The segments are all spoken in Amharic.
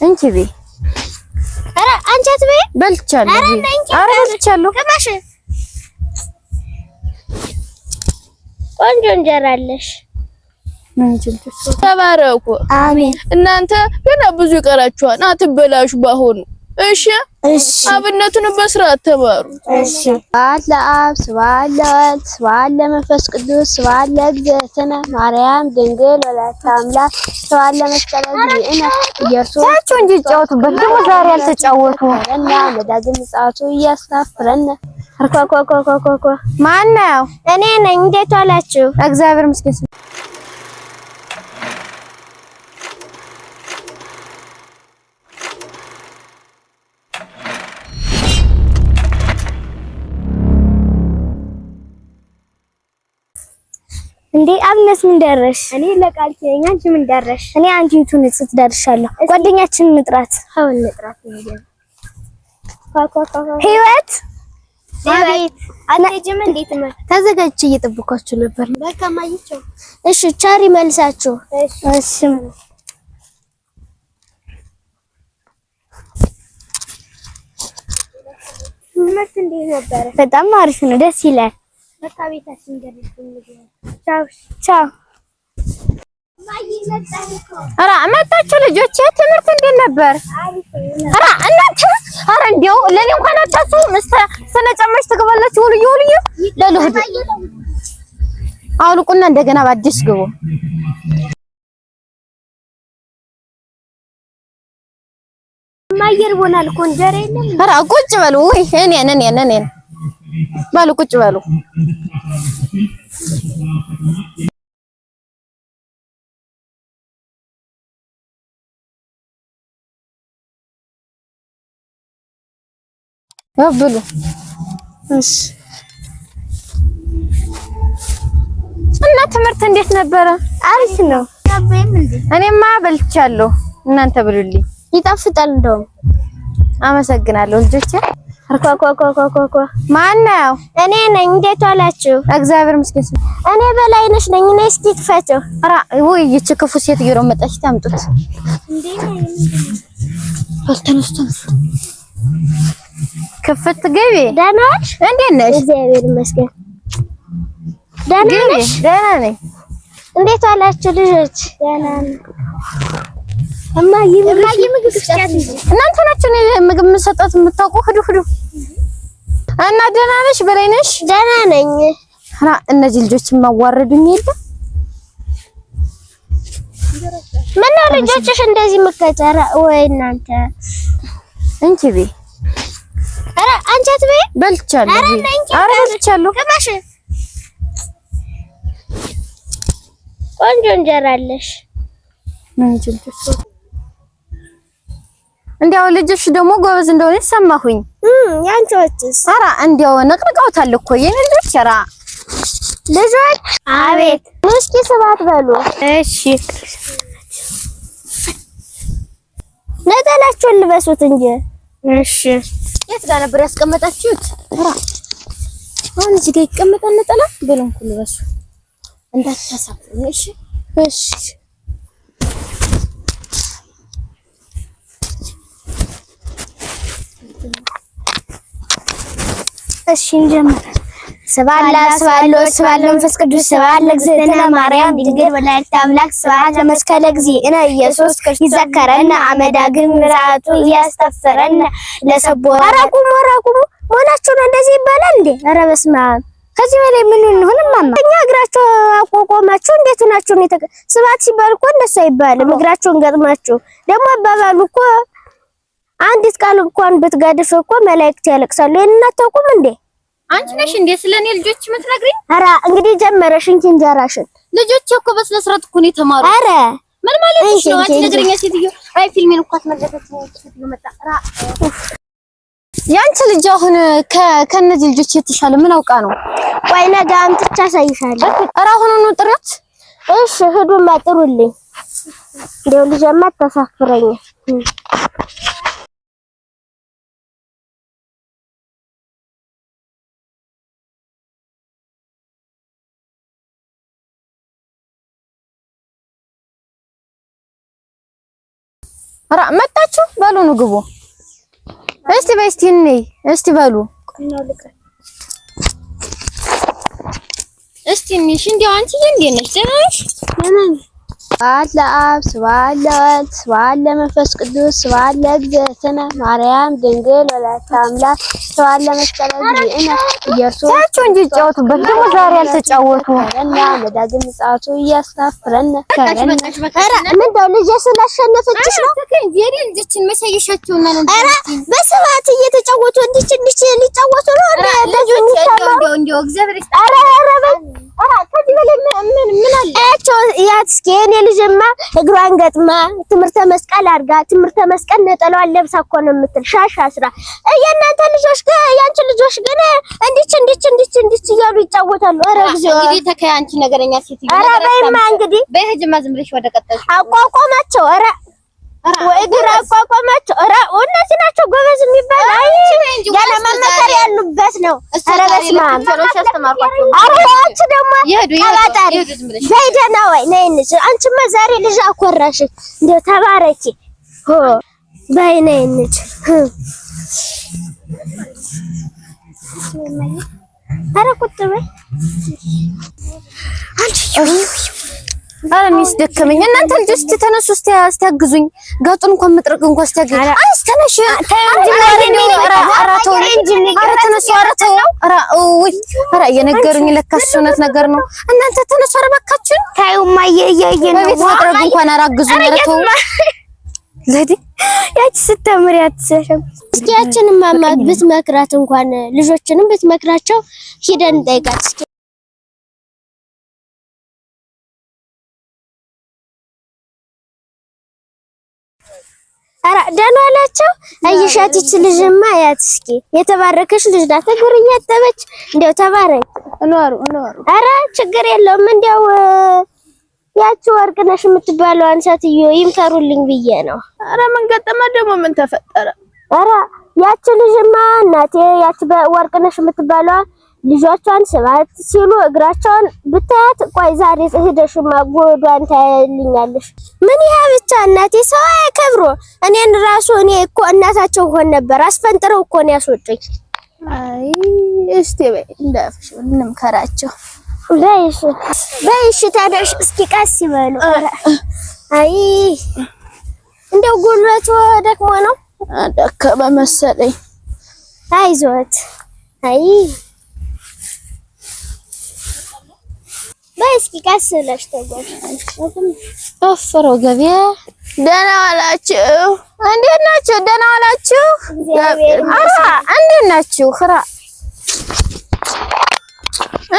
እንቺ ቢ አረ አንቺ አትበይ በልቻለሁ። አረ በልቻለሁ። ከማሽ ቆንጆ እንጀራ አለሽ። ተባረኩ። አሜን። እናንተ ገና ብዙ ይቀራችኋል። አትበላሹ ባሆኑ። እሺ አብነቱን በስርዓት ተማሩ። እሺ ስብሐት ለአብ ስብሐት ለወልድ ስብሐት ለመንፈስ ቅዱስ ስብሐት ለእግዝእትነ ማርያም ድንግል ወላዲተ አምላክ ስብሐት ለመስቀለ እግዚእነ ኢየሱስ ታቸው እንጂ ጫወቱበት ደግሞ ዛሬ አልተጫወቱ እና ለዳግም ጻቱ እያስታፍረነ ኮኮኮኮኮ ማን ነው? እኔ ነኝ። እንዴት ዋላችሁ? እግዚአብሔር ይመስገን። እንዴ አብነት ምን ደረሽ? እኔ ለቃል ኪዳን አንቺ ምን ደረሽ? እኔ አንቺቱን ጽት ደርሻለሁ። ጓደኛችንን ንጥራት። አሁን ንጥራት ነው። ህይወት አቤት አትሄጂም? እንዴት ነው? ተዘጋጅቼ እየጠበኳችሁ ነበር። በቃ ማይቸው። እሺ ቻሪ መልሳችሁ። እሺ ትምህርት እንዴት ነበር? በጣም አሪፍ ነው። ደስ ይላል። በቃ ቤታችን ገርልኝ። ቻው ቻው። ኧረ መጣችሁ ልጆች። ትምህርት እንዴት ነበር? ኧረ እናንተ ኧረ እንደው ለኔ እንኳን አታስቡም። ስለጨመች ትገባላችሁ። ወልዩ ለልሁድ አውልቁና እንደገና በአዲስ ግቡ። ማየር ቦናል እኮ እንጀራ የለም። ኧረ ቁጭ በሉ። ወይ እኔን ባሉ ቁጭ በሉ። ብሉ። እሺ እና ትምህርት እንዴት ነበረ? አሪፍ ነው። እኔማ በልቻለሁ። እናንተ ብሉልኝ። ይጣፍጣል እንደውም። አመሰግናለሁ ልጆቼ። ኮኮኮኮኮ ማን ነው? እኔ ነኝ። እንዴት ዋላችሁ? እግዚአብሔር ይመስገን። እኔ በላይነሽ ነኝ። እኔ እስኪ ክፈችው። ኧረ ወይ ይቺ ክፉ ሴትዮ ነው መጣች። ታምጡት እንዴ ነኝ። አልተነስተን ክፍት ገቢ። ደህና ነሽ? እንዴት ነሽ? እግዚአብሔር ይመስገን። ደህና ነሽ? ደህና ነኝ። እንዴት ዋላችሁ ልጆች? ደህና ነኝ። እማዬ ምግብ ስጫት እንጂ እናንተ ናችሁ ምግብ መስጠት የምታውቁ። ሂዱ እና ደህና ነሽ? በላይ ነሽ? ደህና ነኝ። ኧረ እነዚህ ልጆች ማዋረዱኝ የለ። ምን ነው ልጆችሽ እንደዚህ መከተራ ወይ እናንተ እንቺ ቤ ኧረ አንቺ አትበይ በልቻለሁ። ኧረ በልቻለሁ። ከማሽ ቆንጆ እንጀራ አለሽ። ምን ይችልሽ? እንዲያው ልጅሽ ደግሞ ጎበዝ እንደሆነ ሰማሁኝ። ያንቺዎችስ? ኧረ እንዲያው ነቅንቀውታል እኮ የኔ ልጆች። ኧረ ልጆች አቤት። እስኪ ስባት በሉ። እሺ ነጠላችሁን ልበሱት እንጂ። እሺ የት ጋር ነበር ያስቀመጣችሁት? ኧረ አሁን እዚህ ጋር ይቀመጣል ነጠላ። በሉን ሁሉ ልበሱ እንዳታሳፍሩ። እሺ እሺ እሺ እንጀምር። ስብሐት ለአብ መንፈስ ቅዱስ ስብሐት ለእግዝእትነ ማርያም ድንግል ወላዲተ አምላክ ስብሐት ለመስቀለ እግዚእነ ኢየሱስ ይዘከረነ አመዳግም ምራቱ ያስተፈረነ ለሰቦራ አራቁሙ ሞናችሁ ነው እንደዚህ ይባላል እንዴ? ኧረ በስመ አብ። ከዚህ በላይ ምን እንሆን ማማ? እኛ እግራችሁ አቆቆማችሁ እንዴት ናችሁ ነው? ስብሐት ሲባል እኮ እንደሱ አይባልም። እግራችሁን ገጥማችሁ ደግሞ አባባሉ እኮ አንዲት ቃል እንኳን ብትጋድፍ እኮ መላእክት ያለቅሳሉ። ይሄን አታውቁም እንዴ? አንቺ ነሽ እንዴ ስለኔ ልጆች የምትነግሪኝ? ኧረ እንግዲህ ጀመረሽ እንጂ እንጀራሽን። ልጆች እኮ በስነ ስርዓት እኮ ነው የተማሩ። ኧረ ምን ማለት ነው? አንቺ ነገርኛ ሴትዮ። አይ ፊልሜን እኮ አትመለከት ነው ሴትዮ መጣ። ያንቺ ልጅ አሁን ከነዚህ ልጆች የተሻለ ምን አውቃ ነው? ቆይ ነገ አምጥቼ አሳይሻለሁ። ኧረ አሁኑኑ ጥሪት። እሺ ሂዱማ ጥሩልኝ። እንደው ልጅማ ተሳፍረኝ። ኧረ መጣችሁ በሉ ነው ግቡ። እስቲ በስቲ ነይ እስቲ በሉ እስቲ ነሽ እንዴው አንቺ እንዴት ነሽ? ደህና ነሽ? ስብሐት ለአብ ስብሐት ለወልድ ስብሐት ለመንፈስ ቅዱስ ስብሐት ለእግዝእትነ ማርያም ድንግል ወላዲተ አምላክ ስብሐት ለመስቀለ እግዚእነ ኢየሱስ ታችሁ እንጂ ጫወቱበት ደግሞ ዛሬ ያልተጫወቱ እና መዳግም ምጽአቱ እያስታፍረን ከረን ኧረ ምንድነው ልጅ ስላሸነፈችሽ ነው የኔ ልጆችን መሰየሻቸውና ነው ኧረ በስብሐት እየተጫወቱ እንዲች ሊጫወቱ ነው እንደው እግዚአብሔር ኧረ ከዚህ በላይ ምን አለ ያት እስኪ የኔ ልጅማ እግሯን ገጥማ ትምህርተ መስቀል አድርጋ ትምህርተ መስቀል ነጠላዋን ለብሳ እኮ ነው የምትል ሻሽ አስራ የእናንተ ልጆች ግን ያንቺ ልጆች ግን እንዲች እያሉ ይጫወታሉ። ኧረ እግዚኦ እንግዲህ ተከይ አንቺ ነገረኛ ሴት ኧረ በይማ እንግዲህ በህጅማ ዝም ብለሽ ወደ ቀጠልሽ አቋቋማቸው ኧረ ወይ ግራ አቋቋማቸው ኧረ እነዚህ ናቸው ጎበዝ የሚባል አይ ያለ መመከር ያሉበት ነው። ኧረ በስመ አብ አሮች ደግሞ አባጣሪ ዘይደና ወይ ነይ እንጂ አንቺማ ዛሬ ልጅ አኮራሽ እንደው ተባረኪ ሆ በይ ነይ እንጂ ኧረ ቁጭ በይ አንቺ ኧረ እኔስ ደከመኝ። እናንተ ልጆች ተነሱ እስቲ አስታግዙኝ። ጋጡን እንኳን መጥረግ እንኳን አስታግዙኝ። አንቺ ተነሽ አንቺ ኧረ ተነሱ ኧረ ተው ኧረ ወይ ኧረ የነገሩኝ ለካስ እውነት ነገር ነው። እናንተ ተነሱ ኧረ እባካችሁን ታዩማ እየየ ነው በቤት መጥረግ እንኳን አራግዙኝ ኧረ ተው ለዲ ያቺ ስተምር ያትሰሽም እስኪ ያቺን ማማ ብትመክራት እንኳን ልጆችንም ብትመክራቸው ሂደን እንጠይቃት እስኪ ኧረ ደህና ዋላችሁ። አይሻት ይች ልጅማ ያት እስኪ የተባረከሽ ልጅ ናት። እግር እያጠበች እንደው ተባረክ እኖሩ ኧረ ችግር የለውም። እንደው ያቺ ወርቅነሽ የምትባለው አንሳትዮ ይምከሩልኝ ብዬ ነው። ኧረ ምን ገጠመ ደግሞ ምን ተፈጠረ? ኧረ ያቺ ልጅማ እናቴ ያቺ ወርቅነሽ የምትባለው ልጆቿን ስባት ሲሉ እግራቸውን ብታያት ቆይ ዛሬ ሄደሽማ ጎዷን ታያልኛለሽ። ምን ይሄ ብቻ እናቴ ሰው አይከብሮ እኔን ራሱ እኔ እኮ እናታቸው ሆነ ነበር አስፈንጥረው እኮ ነው ያስወጡኝ። አይ እስቲ በይ እንዳፍሽ እንምከራቸው። በይሽ ታደርሽ እስኪ ቀስ ይበሉ። አይ እንደው ጉልበቱ ደክሞ ነው ደከመ መሰለኝ። አይዞት አይ በስኪ ቀስለሽ ተጓዥ አፈረው ገበያ ደህና ዋላችሁ? እንዴት ናችሁ? ደህና ዋላችሁ? ኧረ እንዴት ናችሁ? ኽራ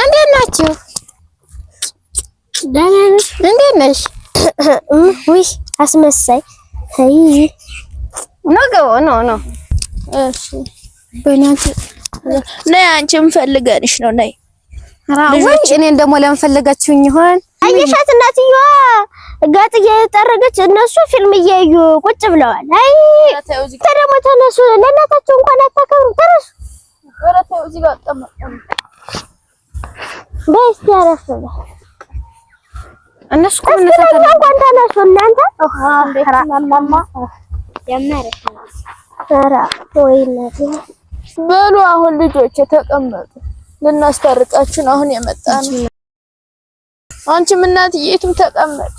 እንዴት ናችሁ? ደህና ነሽ? እንዴት ነሽ? ውይ አስመሳይ አይ ነው እሺ በእናንተ ነይ አንቺም ፈልገንሽ ነው ነይ ልጆች እኔን ደግሞ ለምፈልጋችሁኝ ይሆን አየሻት እናትየዋ ጋጥ እየጠረገች እነሱ ፊልም እያዩ ቁጭ ብለዋል። አይ ደግሞ ተነሱ ለእናታችሁ እንኳን አታከብሩ ተነሱ ወራተው እዚህ ጋር ተቀመጡ በስቲ ያረፈ እነሱ ኮንነታ እንኳን ተነሱ እናንተ ማማ ያማረሽ ኧረ ወይኔ በሉ አሁን ልጆች ተቀመጡ ልናስታርቃችሁ አሁን የመጣነው አንቺም እናትዬቱም ተቀመጥ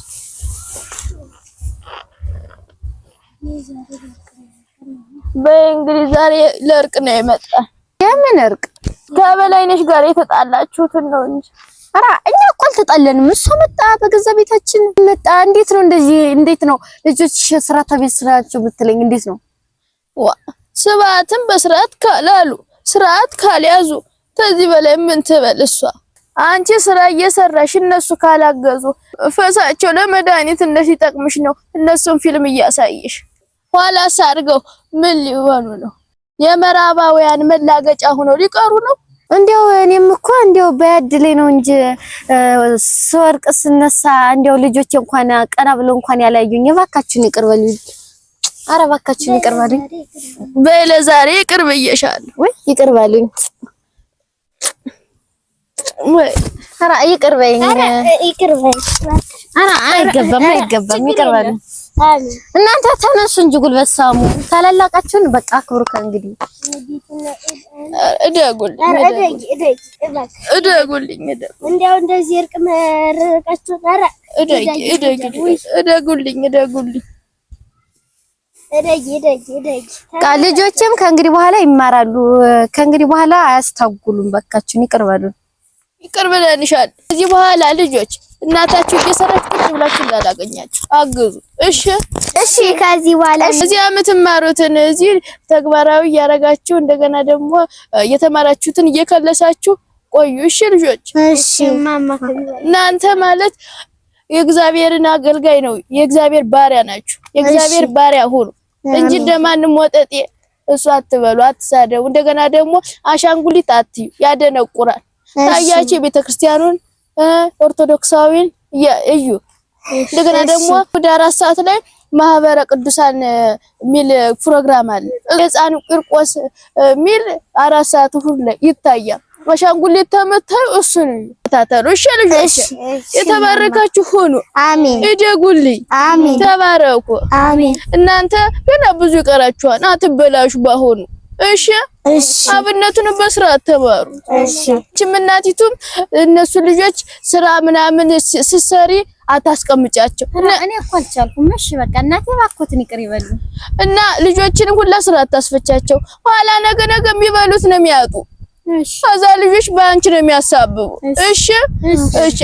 በእንግዲህ ዛሬ ለእርቅ ነው የመጣ የምን እርቅ ከበላይነሽ ጋር የተጣላችሁትን ነው እንጂ ኧረ እኛ እኮ አልተጣለንም እሷ መጣ በገዛ ቤታችን መጣ እንዴት ነው እንደዚህ እንዴት ነው ልጆች ስርዓት ቤት ስራቸው ብትለኝ እንዴት ነው ስብዓትን በስርዓት ካላሉ ስርዓት ካልያዙ ከዚህ በላይ ምን ትበል እሷ አንቺ ስራ እየሰራሽ እነሱ ካላገዙ ፈሳቸው ለመድኃኒትነት ይጠቅምሽ ነው እነሱን ፊልም እያሳየሽ ኋላ ሳርገው ምን ሊሆኑ ነው የመራባውያን መላገጫ ሆኖ ሊቀሩ ነው እንዴው እኔም እኮ እንዴው በያድሌ ነው እንጂ ስወርቅ ስነሳ እንዴው ልጆች እንኳን ቀና ብለው እንኳን ያላዩኝ እባካችሁን ይቅርበሉኝ ኧረ እባካችሁን ይቅርበሉኝ በለ ዛሬ ይቅርብየሻል ወይ ይቅርበሉኝ ወይ ኧረ ይቅርበኝ ይቅርበኝ ኧረ አይገባም ይቅርበሉኝ አሜን። እናንተ ተነሱ እንጂ ጉልበት ሳሙ። ታላላቃችሁን በቃ አክብሩ። ከእንግዲህ እደጉልኝ እንደው እንደዚህ እርቅ መረቃችሁ ታራ እደጉልኝ ልጆችም ከእንግዲህ በኋላ ይማራሉ። ከእንግዲህ በኋላ አያስታጉሉም። በቃችሁን ይቅር በሉን። ይቅር ብለንሻል። ከዚህ በኋላ ልጆች እናታችሁ እየሰራች ቁጭ ብላችሁ እንዳላገኛችሁ አግዙ። እሺ። ከዚህ በኋላ እዚህ የምትማሩትን እዚህ ተግባራዊ እያደረጋችሁ እንደገና ደግሞ የተማራችሁትን እየከለሳችሁ ቆዩ። እሺ ልጆች። እሺ ማማ እናንተ ማለት የእግዚአብሔርን አገልጋይ ነው። የእግዚአብሔር ባሪያ ናችሁ። የእግዚአብሔር ባሪያ ሁኑ እንጂ እንደማንም ወጠጤ እሱ አትበሉ፣ አትሳደቡ። እንደገና ደግሞ አሻንጉሊት አትዩ፣ ያደነቁራል። ታያችሁ የቤተክርስቲያኑን ኦርቶዶክሳዊን እዩ። እንደገና ደግሞ ወደ 4 ሰዓት ላይ ማህበረ ቅዱሳን ሚል ፕሮግራም አለ። ሕፃኑ ቂርቆስ ሚል 4 ሰዓት ሁሉ ይታያል። አሻንጉሊት ተመታዩ እሱ ነው። ታተሩ። እሺ ልጆች የተባረካችሁ ሁኑ። አሜን። እደጉልኝ። አሜን። ተባረኩ። አሜን። እናንተ ገና ብዙ ይቀራችኋል። አትበላሹ ባሁኑ። እሺ አብነቱን በስርዓት ተማሩ። እሺ እናቲቱም እነሱ ልጆች ስራ ምናምን ሲሰሪ አታስቀምጫቸው። እኔ እኮ አልቻልኩም። እሺ በቃ እናቴ ባኮትን ይቅር ይበሉ እና ልጆችን ሁላ ስራ አታስፈቻቸው። ኋላ ነገ የሚበሉት ነው የሚያጡ። ከዛ ልጆች በአንቺ ነው የሚያሳብቡ። እሺ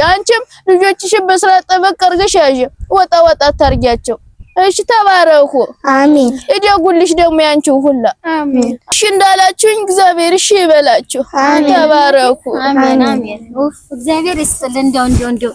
አንቺም ልጆችሽን በስርዓት ጠበቅ አድርገሽ ያዥ። ወጣ አታርጊያቸው። እሺ ተባረኩ። አሜን። እደጉልሽ ደግሞ ያንቺው ሁላ። አሜን። እሺ እንዳላችሁኝ እግዚአብሔር እሺ ይበላችሁ። ተባረኩ። አሜን። እግዚአብሔር ይስጥልን። እንደው